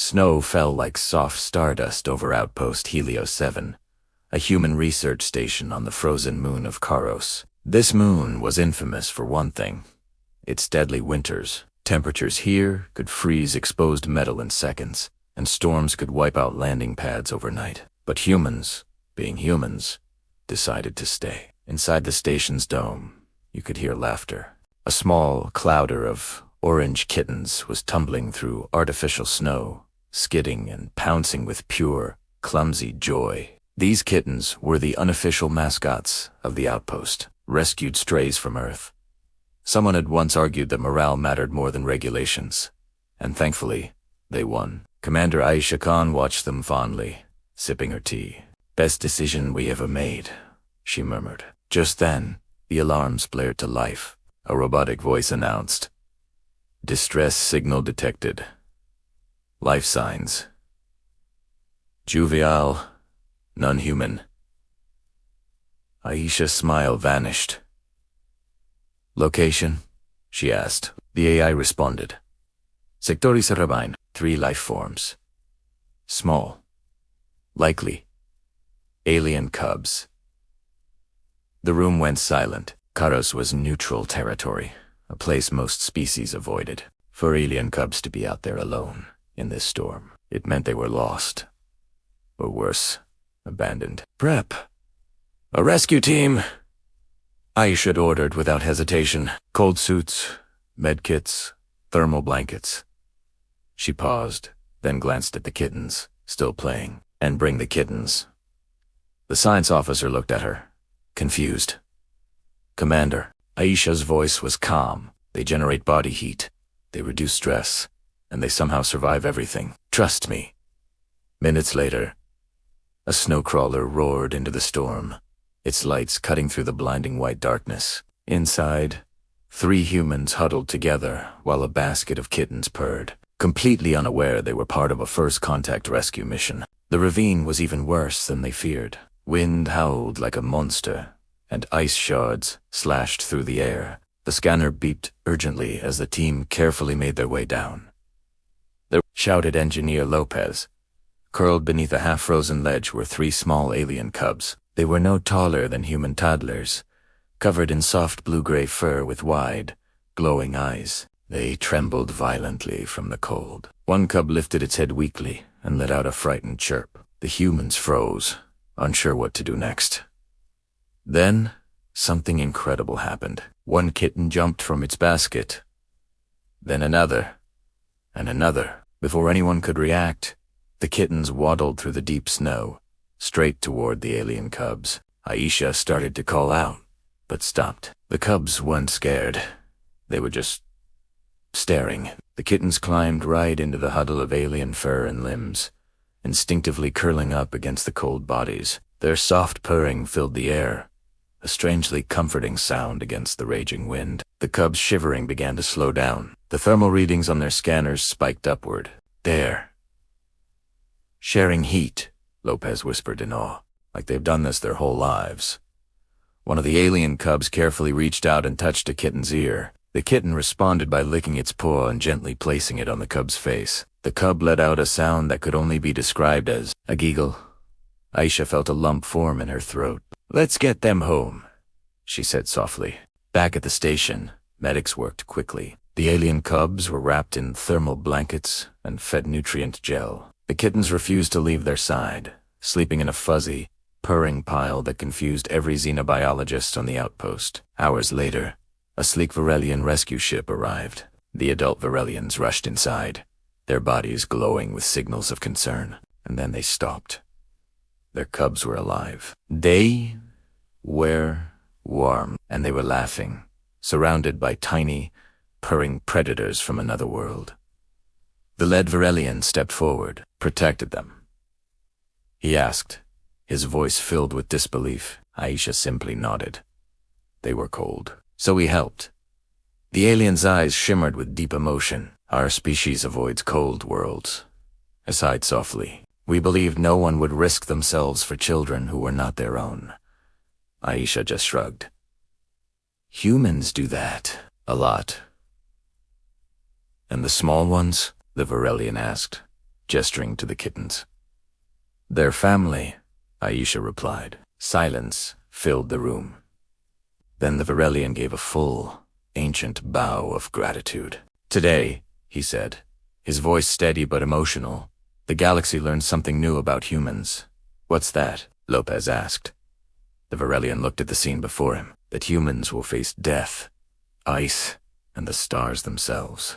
Snow fell like soft stardust over outpost Helios 7, a human research station on the frozen moon of Kharos. This moon was infamous for one thing: its deadly winters. Temperatures here could freeze exposed metal in seconds, and storms could wipe out landing pads overnight. But humans, being humans, decided to stay. Inside the station's dome, you could hear laughter. A small clouder of orange kittens was tumbling through artificial snow, skidding and pouncing with pure, clumsy joy. These kittens were the unofficial mascots of the outpost, rescued strays from Earth. Someone had once argued that morale mattered more than regulations, and thankfully, they won. Commander Aisha Khan watched them fondly, sipping her tea. "Best decision we ever made," she murmured. Just then, the alarms blared to life. A robotic voice announced, "Distress signal detected. Life signs. Jovial, non-human." Aisha's smile vanished. "Location?" she asked. The AI responded. "Sectori Sarabine, 3 life forms. Small. Likely. Alien cubs." The room went silent. Kharos was neutral territory, a place most species avoided. For alien cubs to be out there alone in this storm, it meant they were lost. Or worse, abandoned. "Prep. A rescue team," Aisha had ordered without hesitation. "Cold suits, medkits, thermal blankets." She paused, then glanced at the kittens, still playing. "And bring the kittens." The science officer looked at her, confused. "Commander," Aisha's voice was calm. "They generate body heat, they reduce stress, and they somehow survive everything. Trust me." Minutes later, a snowcrawler roared into the storm, its lights cutting through the blinding white darkness. Inside, 3 humans huddled together while a basket of kittens purred, completely unaware they were part of a first-contact rescue mission. The ravine was even worse than they feared. Wind howled like a monster, and ice shards slashed through the air. The scanner beeped urgently as the team carefully made their way down. There, shouted Engineer Lopez. Curled beneath a half-frozen ledge were 3 small alien cubs. They were no taller than human toddlers, covered in soft blue-gray fur with wide, glowing eyes. They trembled violently from the cold. One cub lifted its head weakly and let out a frightened chirp. The humans froze, unsure what to do next. Then, something incredible happened. One kitten jumped from its basket. Then another, and another. Before anyone could react, the kittens waddled through the deep snow, straight toward the alien cubs. Aisha started to call out, but stopped. The cubs weren't scared. They were just staring. The kittens climbed right into the huddle of alien fur and limbs, instinctively curling up against the cold bodies. Their soft purring filled the air, a strangely comforting sound against the raging wind. The cubs' shivering began to slow down. The thermal readings on their scanners spiked upward. "There. Sharing heat," Lopez whispered in awe, "like they've done this their whole lives." One of the alien cubs carefully reached out and touched a kitten's ear. The kitten responded by licking its paw and gently placing it on the cub's face. The cub let out a sound that could only be described as a giggle. Aisha felt a lump form in her throat. "Let's get them home," she said softly. Back at the station, medics worked quickly. The alien cubs were wrapped in thermal blankets and fed nutrient gel. The kittens refused to leave their side, sleeping in a fuzzy, purring pile that confused every xenobiologist on the outpost. Hours later, a sleek Varelian rescue ship arrived. The adult Varelians rushed inside, their bodies glowing with signals of concern, and then they stopped. Their cubs were alive. They were warm, and they were laughing, surrounded by tiny, purring predators from another world. The lead Varelian stepped forward, protected them. He asked, his voice filled with disbelief. Aisha simply nodded. They were cold. So we helped. The alien's eyes shimmered with deep emotion. "Our species avoids cold worlds." I sighed softly. "We believed no one would risk themselves for children who were not their own." Aisha just shrugged. "Humans do that. A lot." "And the small ones?" the Varelian asked. gesturing to the kittens. Their family, Aisha replied. Silence filled the room. Then the Varelian gave a full, ancient bow of gratitude. Today, he said, his voice steady but emotional, the galaxy learned something new about humans. What's that? Lopez asked. The Varelian looked at the scene before him, that humans will face death, ice, and the stars themselves.